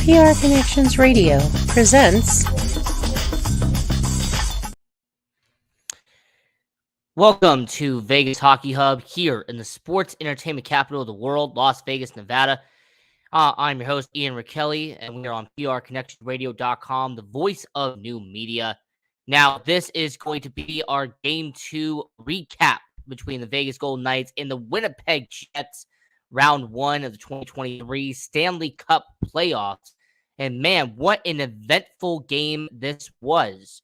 PR Connections Radio presents. Welcome to Vegas Hockey Hub here in the sports entertainment capital of the world, Las Vegas, Nevada. I'm your host, Ian Rakelli, and we are on PRConnectionRadio.com, the voice of new media. Now, this is going to be our Game 2 recap between the Vegas Golden Knights and the Winnipeg Jets, Round 1 of the 2023 Stanley Cup playoffs. And man, what an eventful game this was.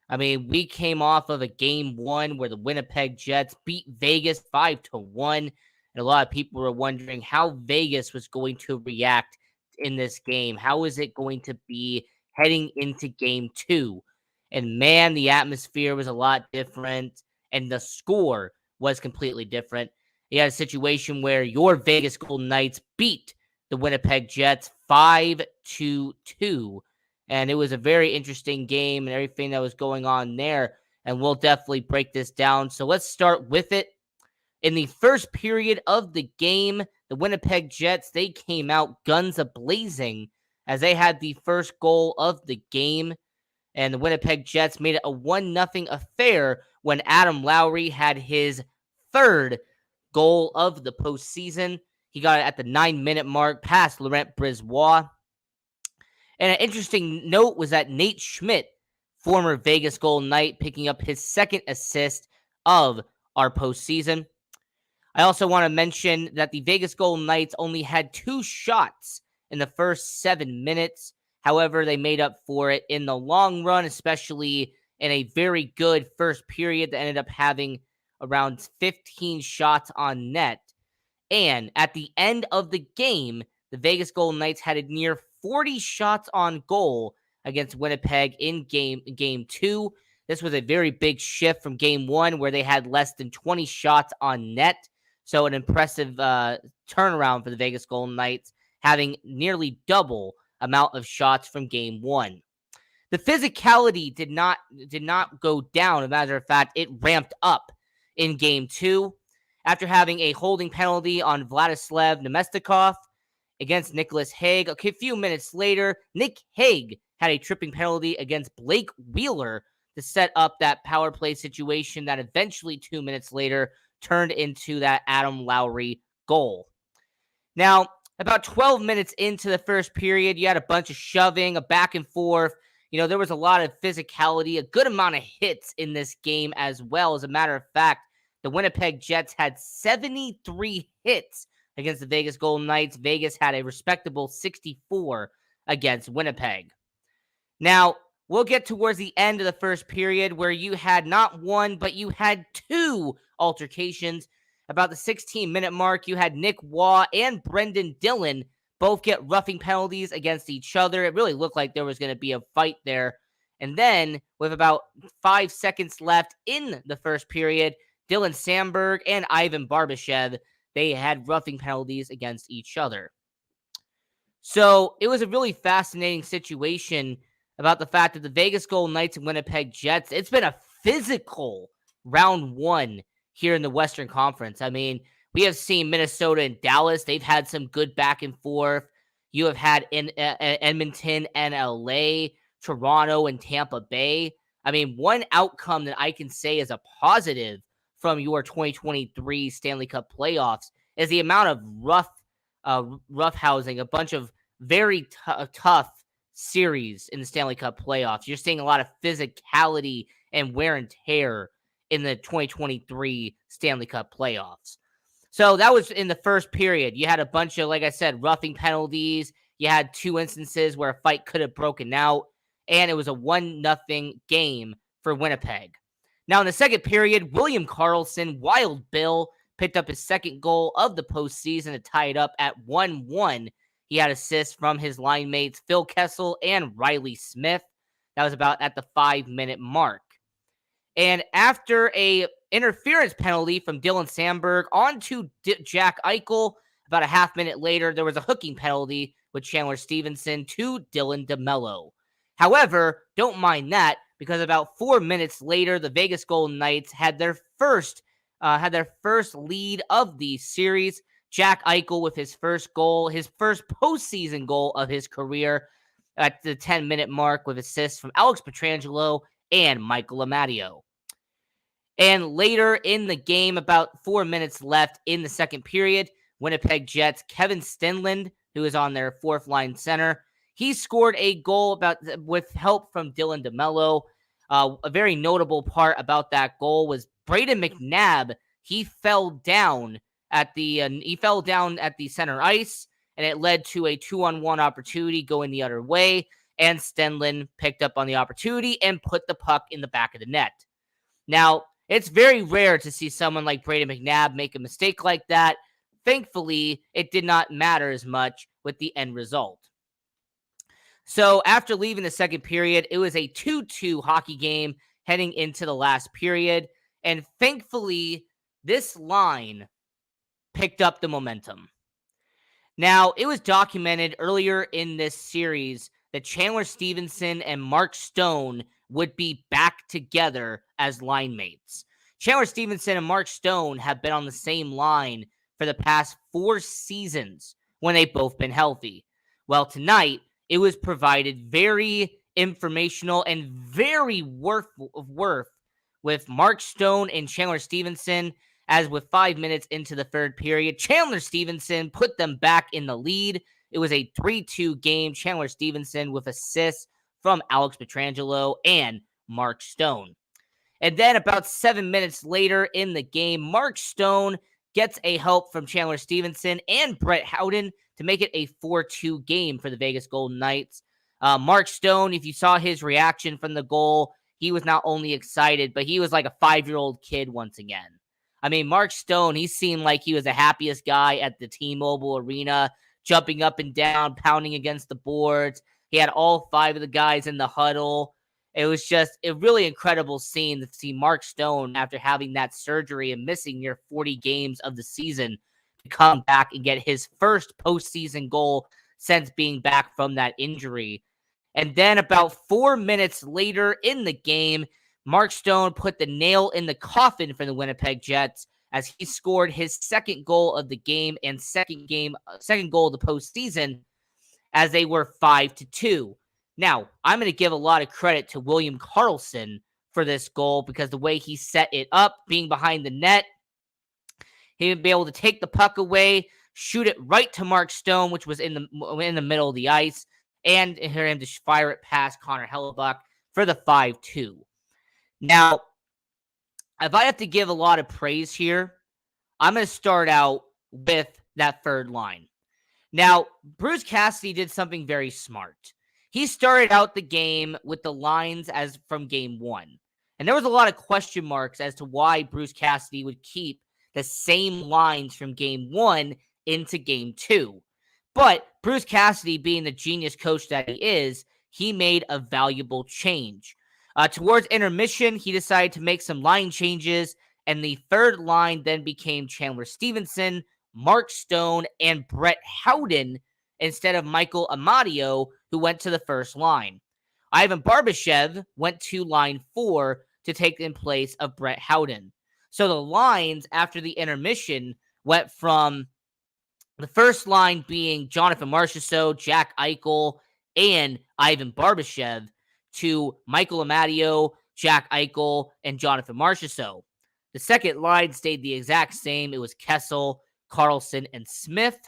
I mean, we came off of a Game 1 where the Winnipeg Jets beat Vegas 5-1. And a lot of people were wondering how Vegas was going to react in this game. How is it going to be heading into Game 2? And man, the atmosphere was a lot different, and the score was completely different. You had a situation where your Vegas Golden Knights beat the Winnipeg Jets 5-2. And it was a very interesting game and everything that was going on there. And we'll definitely break this down. So let's start with it. In the first period of the game, the Winnipeg Jets, they came out guns a-blazing as they had the first goal of the game. And the Winnipeg Jets made it a 1-0 affair when Adam Lowry had his third goal of the postseason. He got it at the 9-minute mark past Laurent Brisebois. And an interesting note was that Nate Schmidt, former Vegas Golden Knight, picking up his second assist of our postseason. I also want to mention that the Vegas Golden Knights only had 2 shots in the first 7 minutes. However, they made up for it in the long run, especially in a very good first period that ended up having around 15 shots on net. And at the end of the game, the Vegas Golden Knights had a near 40 shots on goal against Winnipeg in game 2. This was a very big shift from Game 1 where they had less than 20 shots on net. So an impressive turnaround for the Vegas Golden Knights, having nearly double amount of shots from Game 1. The physicality did not go down. As a matter of fact, it ramped up in Game 2 after having a holding penalty on Vladislav Nemestikov against Nicholas Hague. A few minutes later, Nick Hague had a tripping penalty against Blake Wheeler to set up that power play situation that eventually 2 minutes later turned into that Adam Lowry goal. Now, about 12 minutes into the first period, you had a bunch of shoving, a back and forth. You know, there was a lot of physicality, a good amount of hits in this game as well. As a matter of fact, the Winnipeg Jets had 73 hits against the Vegas Golden Knights. Vegas had a respectable 64 against Winnipeg. Now, we'll get towards the end of the first period where you had not one, but you had 2 altercations. About the 16-minute mark, you had Nick Waugh and Brendan Dillon both get roughing penalties against each other. It really looked like there was going to be a fight there. And then, with about 5 seconds left in the first period, Dylan Samberg and Ivan Barbashev, they had roughing penalties against each other. So it was a really fascinating situation about the fact that the Vegas Golden Knights and Winnipeg Jets, it's been a physical round 1 here in the Western Conference. I mean, we have seen Minnesota and Dallas. They've had some good back and forth. You have had in Edmonton and LA, Toronto and Tampa Bay. I mean, one outcome that I can say is a positive from your 2023 Stanley Cup playoffs is the amount of rough housing, a bunch of very tough series in the Stanley Cup playoffs. You're seeing a lot of physicality and wear and tear in the 2023 Stanley Cup playoffs. So that was in the first period. You had a bunch of, like I said, roughing penalties. You had 2 instances where a fight could have broken out, and it was a 1-0 game for Winnipeg. Now, in the second period, William Karlsson, Wild Bill, picked up his second goal of the postseason to tie it up at 1-1. He had assists from his line mates Phil Kessel and Riley Smith. That was about at the 5-minute mark. And after a interference penalty from Dylan Samberg onto Jack Eichel, about a half minute later, there was a hooking penalty with Chandler Stevenson to Dylan DeMello. However, don't mind that, because about 4 minutes later, the Vegas Golden Knights had their first lead of the series. Jack Eichel with his first goal, his first postseason goal of his career at the 10-minute mark with assists from Alex Pietrangelo and Michael Amadio. And later in the game, about 4 minutes left in the second period, Winnipeg Jets Kevin Stenlund, who is on their fourth line center, he scored a goal with help from Dylan DeMello. A very notable part about that goal was Brayden McNabb. He fell down at the center ice, and it led to a 2-on-1 opportunity going the other way. And Stenlund picked up on the opportunity and put the puck in the back of the net. Now, it's very rare to see someone like Brayden McNabb make a mistake like that. Thankfully, it did not matter as much with the end result. So after leaving the second period, it was a 2-2 hockey game heading into the last period. And thankfully, this line picked up the momentum. Now, it was documented earlier in this series that Chandler Stevenson and Mark Stone would be back together as line mates. Chandler Stevenson and Mark Stone have been on the same line for the past 4 seasons when they've both been healthy. Well, tonight, it was provided very informational and very worth with Mark Stone and Chandler Stevenson, as with 5 minutes into the third period, Chandler Stevenson put them back in the lead. It was a 3-2 game. Chandler Stevenson with assists from Alex Pietrangelo and Mark Stone. And then about 7 minutes later in the game, Mark Stone gets a help from Chandler Stevenson and Brett Howden to make it a 4-2 game for the Vegas Golden Knights. Mark Stone, if you saw his reaction from the goal, he was not only excited, but he was like a 5-year-old kid once again. I mean, Mark Stone, he seemed like he was the happiest guy at the T-Mobile Arena, jumping up and down, pounding against the boards. He had all 5 of the guys in the huddle. It was just a really incredible scene to see Mark Stone, after having that surgery and missing near 40 games of the season, to come back and get his first postseason goal since being back from that injury. And then about 4 minutes later in the game, Mark Stone put the nail in the coffin for the Winnipeg Jets as he scored his second goal of the game and second goal of the postseason, as they were 5-2. Now, I'm going to give a lot of credit to William Karlsson for this goal, because the way he set it up, being behind the net, he would be able to take the puck away, shoot it right to Mark Stone, which was in the middle of the ice, and hear him to fire it past Connor Hellebuyck for the 5-2. Now, if I have to give a lot of praise here, I'm going to start out with that third line. Now, Bruce Cassidy did something very smart. He started out the game with the lines as from game 1. And there was a lot of question marks as to why Bruce Cassidy would keep the same lines from game 1 into game 2. But Bruce Cassidy, being the genius coach that he is, he made a valuable change. Towards intermission, he decided to make some line changes, and the third line then became Chandler Stevenson, Mark Stone, and Brett Howden instead of Michael Amadio, who went to the first line. Ivan Barbashev went to line 4 to take in place of Brett Howden. So the lines after the intermission went from the first line being Jonathan Marchessault, Jack Eichel, and Ivan Barbashev to Michael Amadio, Jack Eichel, and Jonathan Marchessault. The second line stayed the exact same. It was Kessel, Karlsson, and Smith.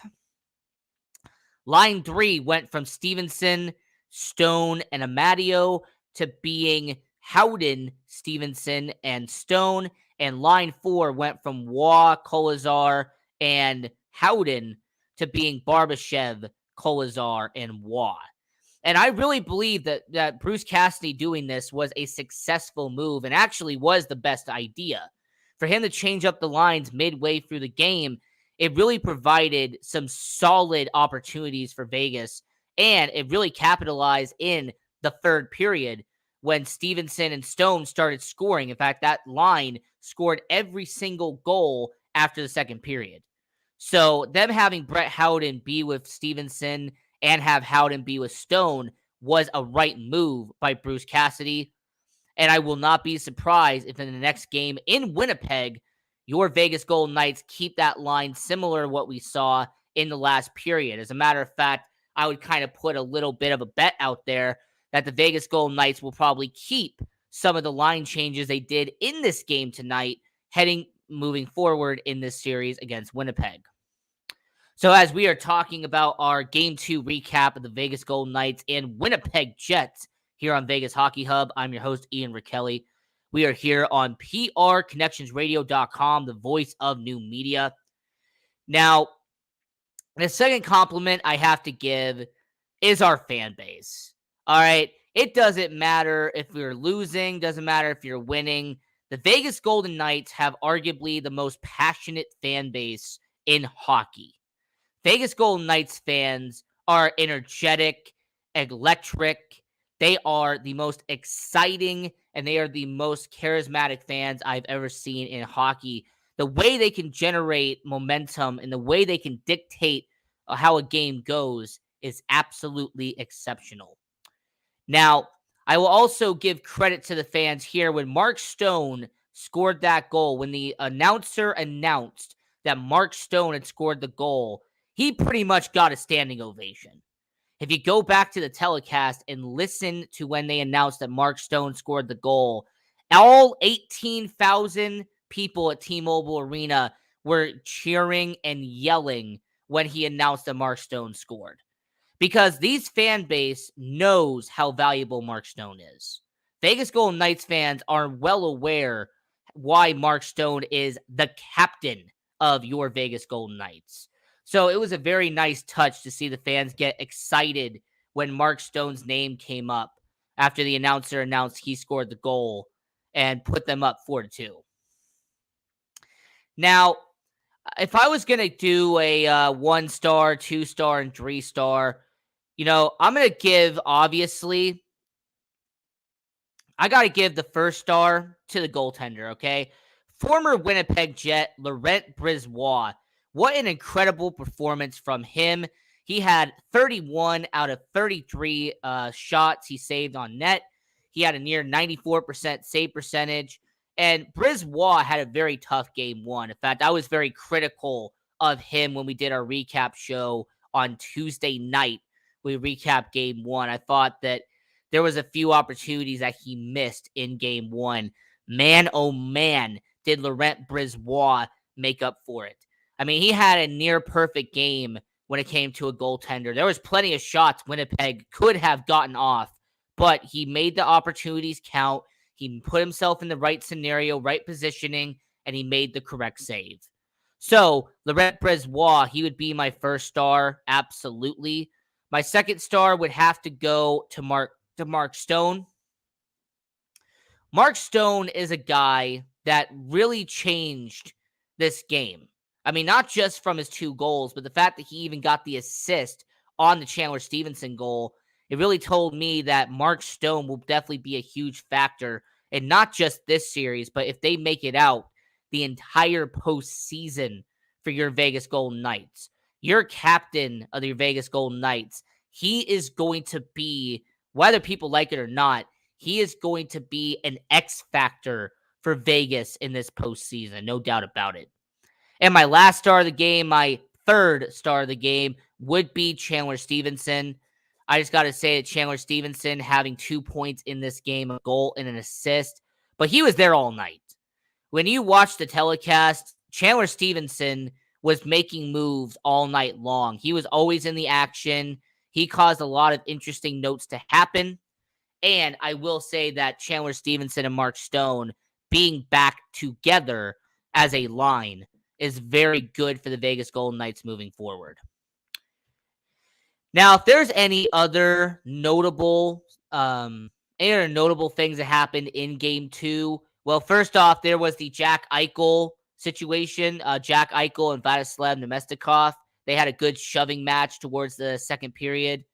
Line 3 went from Stevenson, Stone, and Amadio to being Howden, Stevenson, and Stone. And line 4 went from Waugh, Kolesar, and Howden to being Barbashev, Kolesar, and Waugh. And I really believe that Bruce Cassidy doing this was a successful move and actually was the best idea. For him to change up the lines midway through the game, it really provided some solid opportunities for Vegas, and it really capitalized in the third period when Stevenson and Stone started scoring. In fact, that line scored every single goal after the second period. So them having Brett Howden be with Stevenson and have Howden be with Stone was a right move by Bruce Cassidy. And I will not be surprised if in the next game in Winnipeg, your Vegas Golden Knights keep that line similar to what we saw in the last period. As a matter of fact, I would kind of put a little bit of a bet out there that the Vegas Golden Knights will probably keep some of the line changes they did in this game tonight, moving forward in this series against Winnipeg. So as we are talking about our Game 2 recap of the Vegas Golden Knights and Winnipeg Jets here on Vegas Hockey Hub, I'm your host, Ian Rickelli. We are here on prconnectionsradio.com, the voice of new media. Now, the second compliment I have to give is our fan base. All right, it doesn't matter if we're losing, doesn't matter if you're winning. The Vegas Golden Knights have arguably the most passionate fan base in hockey. Vegas Golden Knights fans are energetic, electric. They are the most exciting and they are the most charismatic fans I've ever seen in hockey. The way they can generate momentum and the way they can dictate how a game goes is absolutely exceptional. Now, I will also give credit to the fans here. When Mark Stone scored that goal, when the announcer announced that Mark Stone had scored the goal, he pretty much got a standing ovation. If you go back to the telecast and listen to when they announced that Mark Stone scored the goal, all 18,000 people at T-Mobile Arena were cheering and yelling when he announced that Mark Stone scored. Because these fan base knows how valuable Mark Stone is. Vegas Golden Knights fans are well aware why Mark Stone is the captain of your Vegas Golden Knights. So it was a very nice touch to see the fans get excited when Mark Stone's name came up after the announcer announced he scored the goal and put them up 4-2. Now, if I was going to do a 1-star, 2-star, and 3-star, I'm going to give, obviously, I got to give the first star to the goaltender, okay? Former Winnipeg Jet, Laurent Brossoit. What an incredible performance from him. He had 31 out of 33 shots he saved on net. He had a near 94% save percentage. And Brossoit had a very tough game one. In fact, I was very critical of him when we did our recap show on Tuesday night. We recapped game one. I thought that there was a few opportunities that he missed in game one. Man, oh man, did Laurent Brossoit make up for it. I mean, he had a near perfect game when it came to a goaltender. There was plenty of shots Winnipeg could have gotten off, but he made the opportunities count. He put himself in the right scenario, right positioning, and he made the correct save. So, Laurent Brossoit, he would be my first star, absolutely. My second star would have to go to Mark Stone. Mark Stone is a guy that really changed this game. I mean, not just from his 2 goals, but the fact that he even got the assist on the Chandler Stevenson goal. It really told me that Mark Stone will definitely be a huge factor in not just this series, but if they make it out, the entire postseason for your Vegas Golden Knights. Your captain of your Vegas Golden Knights, he is going to be, whether people like it or not, he is going to be an X factor for Vegas in this postseason, no doubt about it. And my last star of the game, my third star of the game, would be Chandler Stevenson. I just got to say that Chandler Stevenson having 2 points in this game, a goal and an assist, but he was there all night. When you watch the telecast, Chandler Stevenson was making moves all night long. He was always in the action. He caused a lot of interesting notes to happen. And I will say that Chandler Stevenson and Mark Stone being back together as a line is very good for the Vegas Golden Knights moving forward. Now, if there's any other notable things that happened in Game 2, well, first off, there was the Jack Eichel situation. Jack Eichel and Vladislav Namestnikov, they had a good shoving match towards the second period.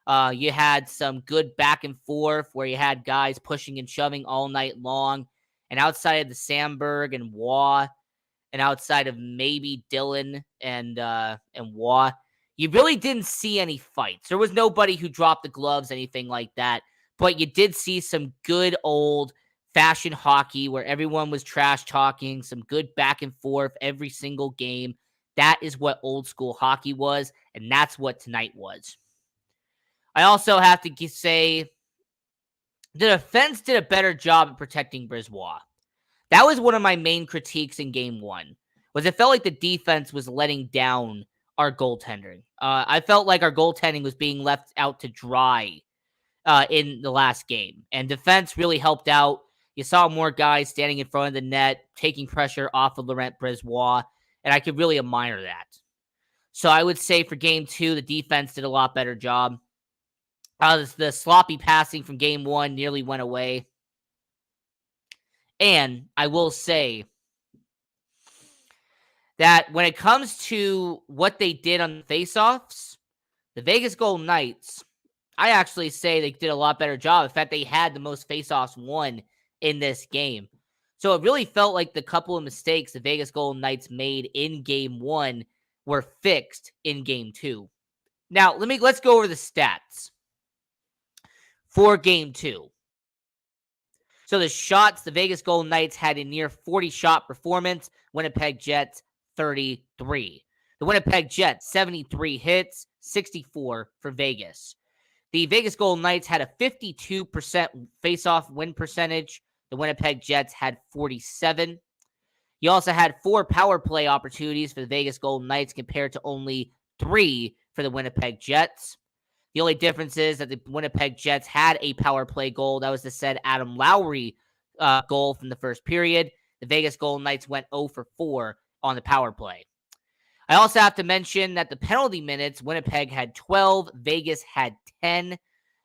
You had some good back and forth where you had guys pushing and shoving all night long. And outside of the Sandberg and Waugh, and outside of maybe Dylan and Waugh, you really didn't see any fights. There was nobody who dropped the gloves, anything like that. But you did see some good old fashion hockey where everyone was trash talking, some good back and forth every single game. That is what old school hockey was, and that's what tonight was. I also have to say the defense did a better job at protecting Brisebois. That was one of my main critiques in game one, was it felt like the defense was letting down our goaltending. I felt like our goaltending was being left out to dry in the last game, and defense really helped out. You saw more guys standing in front of the net, taking pressure off of Laurent Brisebois, and I could really admire that. So I would say for game two, the defense did a lot better job. The sloppy passing from game one nearly went away. And I will say that when it comes to what they did on the faceoffs, the Vegas Golden Knights, I actually say they did a lot better job. In fact, they had the most faceoffs won in this game. So it really felt like the couple of mistakes the Vegas Golden Knights made in game one were fixed in game two. Now, let's go over the stats for game two. So the shots, the Vegas Golden Knights had a near 40 shot performance. Winnipeg Jets, 33. The Winnipeg Jets, 73 hits, 64 for Vegas. The Vegas Golden Knights had a 52% face-off win percentage. The Winnipeg Jets had 47. You also had 4 power play opportunities for the Vegas Golden Knights compared to only 3 for the Winnipeg Jets. The only difference is that the Winnipeg Jets had a power play goal. That was the said Adam Lowry goal from the first period. The Vegas Golden Knights went 0 for 4 on the power play. I also have to mention that the penalty minutes, Winnipeg had 12, Vegas had 10.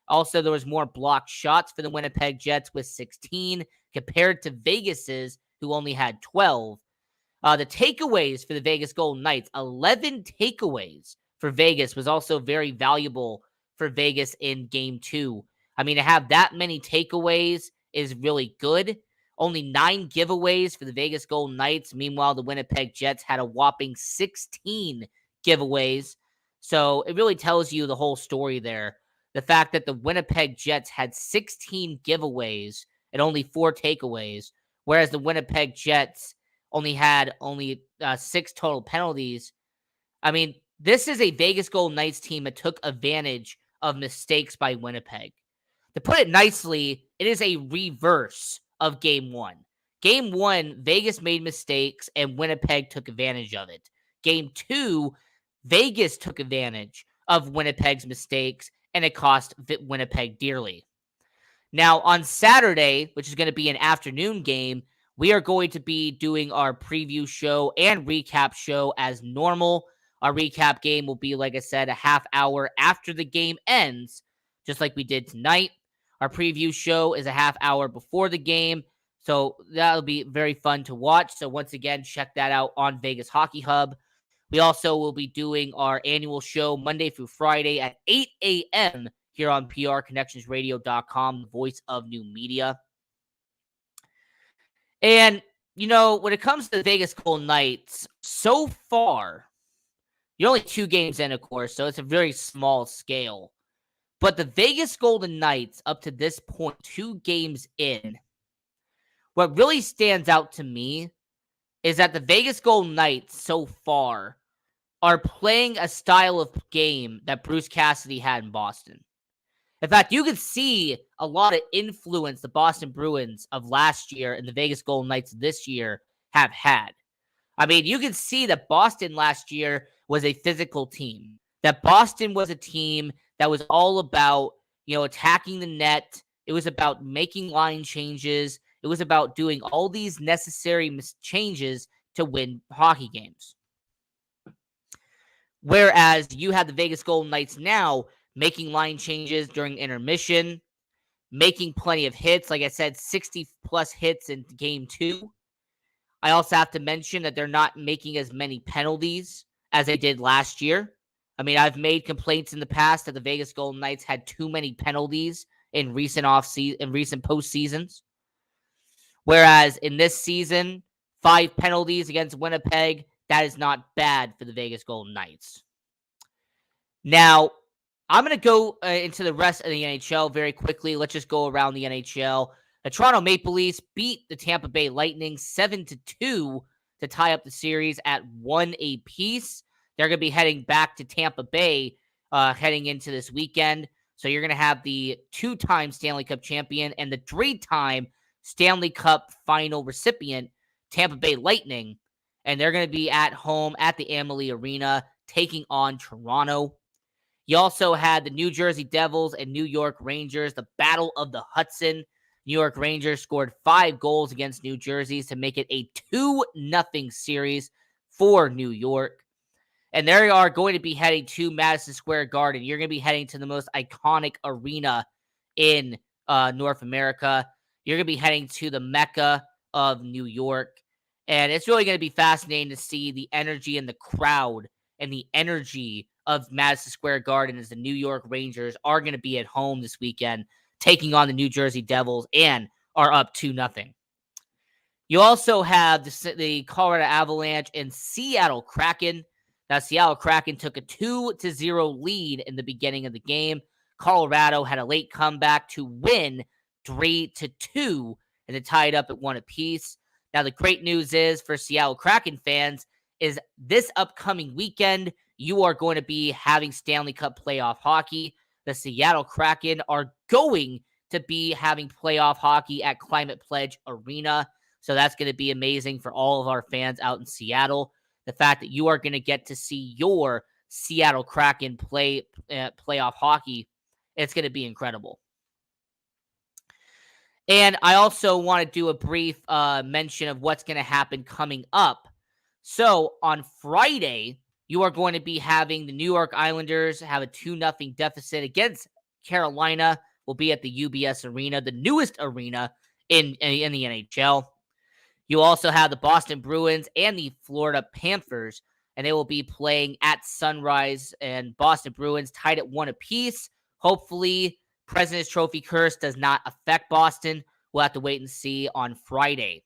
Also, there was more blocked shots for the Winnipeg Jets with 16 compared to Vegas's, who only had 12. The takeaways for the Vegas Golden Knights, 11 takeaways for Vegas was also very valuable for Vegas in game two. I mean, to have that many takeaways is really good. Only 9 giveaways for the Vegas Golden Knights. Meanwhile, the Winnipeg Jets had a whopping 16 giveaways. So it really tells you the whole story there. The fact that the Winnipeg Jets had 16 giveaways and only 4 takeaways, whereas the Winnipeg Jets only had 6 total penalties. I mean, this is a Vegas Golden Knights team that took advantage of mistakes by Winnipeg. To put it nicely, it is a reverse of game one. Game one, Vegas made mistakes and Winnipeg took advantage of it. Game two, Vegas took advantage of Winnipeg's mistakes and it cost Winnipeg dearly. Now, on Saturday, which is going to be an afternoon game, we are going to be doing our preview show and recap show as normal. Our recap game will be, like I said, a half hour after the game ends, just like we did tonight. Our preview show is a half hour before the game, so that'll be very fun to watch. So once again, check that out on Vegas Hockey Hub. We also will be doing our annual show Monday through Friday at 8 a.m. here on PRConnectionsRadio.com, the voice of new media. And, you know, when it comes to the Vegas Golden Knights, so far, you're only 2 games in, of course, so it's a very small scale. But the Vegas Golden Knights, up to this point, 2 games in, what really stands out to me is that the Vegas Golden Knights so far are playing a style of game that Bruce Cassidy had in Boston. In fact, you could see a lot of influence the Boston Bruins of last year and the Vegas Golden Knights this year have had. I mean, you can see that Boston last year was a physical team. That Boston was a team that was all about, attacking the net. It was about making line changes. It was about doing all these necessary changes to win hockey games. Whereas you have the Vegas Golden Knights now making line changes during intermission, making plenty of hits. Like I said, 60-plus hits in game 2. I also have to mention that they're not making as many penalties as they did last year. I mean, I've made complaints in the past that the Vegas Golden Knights had too many penalties in recent postseasons. Whereas in this season, 5 penalties against Winnipeg, that is not bad for the Vegas Golden Knights. Now, I'm going to go into the rest of the NHL very quickly. Let's just go around the NHL. The Toronto Maple Leafs beat the Tampa Bay Lightning 7-2 to tie up the series at 1 apiece. They're going to be heading back to Tampa Bay heading into this weekend. So you're going to have the 2-time Stanley Cup champion and the 3-time Stanley Cup final recipient, Tampa Bay Lightning. And they're going to be at home at the Amalie Arena taking on Toronto. You also had the New Jersey Devils and New York Rangers, the Battle of the Hudson. New York Rangers scored 5 goals against New Jersey to make it a 2-0 series for New York. And they are going to be heading to Madison Square Garden. You're going to be heading to the most iconic arena in North America. You're going to be heading to the Mecca of New York. And it's really going to be fascinating to see the energy in the crowd and the energy of Madison Square Garden as the New York Rangers are going to be at home this weekend, taking on the New Jersey Devils and are up 2-0. You also have the Colorado Avalanche and Seattle Kraken. Now, Seattle Kraken took a 2-0 lead in the beginning of the game. Colorado had a late comeback to win 3-2 and it tied up at 1 apiece. Now, the great news is for Seattle Kraken fans is this upcoming weekend, you are going to be having Stanley Cup playoff hockey. The Seattle Kraken are going to be having playoff hockey at Climate Pledge Arena. So that's going to be amazing for all of our fans out in Seattle. The fact that you are going to get to see your Seattle Kraken play playoff hockey, it's going to be incredible. And I also want to do a brief mention of what's going to happen coming up. So on Friday, you are going to be having the New York Islanders have a 2-0 deficit against Carolina. Will be at the UBS Arena, the newest arena in the NHL. You also have the Boston Bruins and the Florida Panthers, and they will be playing at Sunrise. And Boston Bruins tied at 1 apiece. Hopefully, President's Trophy curse does not affect Boston. We'll have to wait and see on Friday.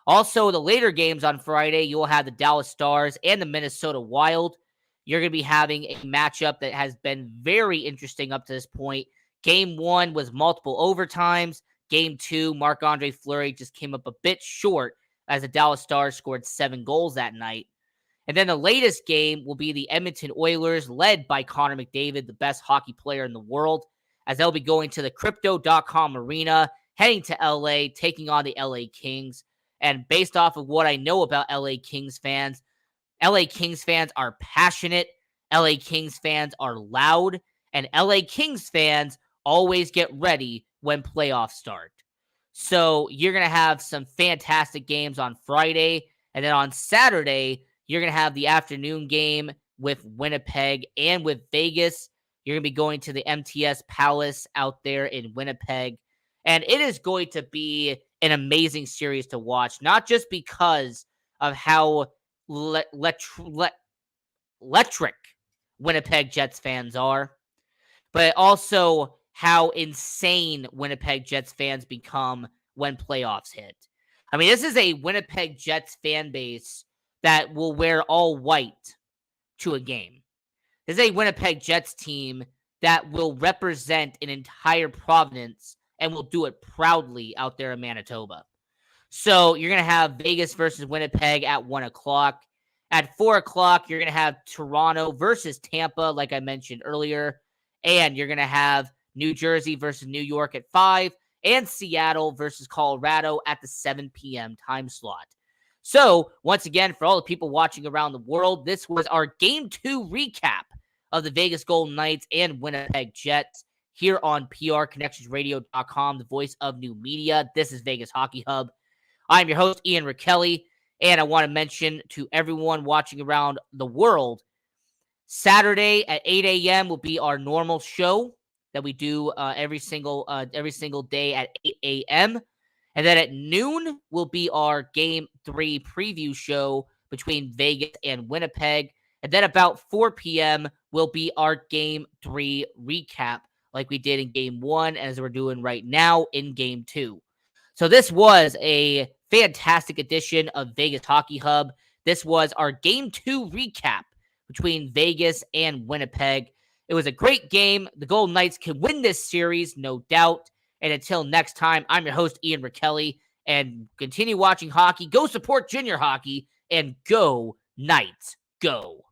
Also, the later games on Friday, you will have the Dallas Stars and the Minnesota Wild. You're going to be having a matchup that has been very interesting up to this point. Game 1 was multiple overtimes. Game 2, Marc-Andre Fleury just came up a bit short as the Dallas Stars scored 7 goals that night. And then the latest game will be the Edmonton Oilers, led by Connor McDavid, the best hockey player in the world, as they'll be going to the Crypto.com Arena, heading to LA, taking on the LA Kings. And based off of what I know about LA Kings fans are passionate, LA Kings fans are loud, and LA Kings fans always get ready when playoffs start. So you're going to have some fantastic games on Friday, and then on Saturday, you're going to have the afternoon game with Winnipeg and with Vegas. You're going to be going to the MTS Palace out there in Winnipeg, and it is going to be an amazing series to watch, not just because of how electric Winnipeg Jets fans are, but also how insane Winnipeg Jets fans become when playoffs hit. I mean, this is a Winnipeg Jets fan base that will wear all white to a game. This is a Winnipeg Jets team that will represent an entire province and will do it proudly out there in Manitoba. So you're going to have Vegas versus Winnipeg at 1 o'clock. At 4 o'clock, you're going to have Toronto versus Tampa, like I mentioned earlier. And you're going to have New Jersey versus New York at 5, and Seattle versus Colorado at the 7 p.m. time slot. So, once again, for all the people watching around the world, this was our Game 2 recap of the Vegas Golden Knights and Winnipeg Jets here on PRConnectionsRadio.com, the voice of new media. This is Vegas Hockey Hub. I'm your host, Ian Rakelli, and I want to mention to everyone watching around the world, Saturday at 8 a.m. will be our normal show that we do every single day at 8 a.m. And then at noon will be our Game 3 preview show between Vegas and Winnipeg. And then about 4 p.m. will be our Game 3 recap like we did in Game 1, as we're doing right now in Game 2. So this was a fantastic edition of Vegas Hockey Hub. This was our Game 2 recap between Vegas and Winnipeg. It was a great game. The Golden Knights can win this series, no doubt. And until next time, I'm your host, Ian Rakelli, and continue watching hockey. Go support junior hockey, and go Knights, go.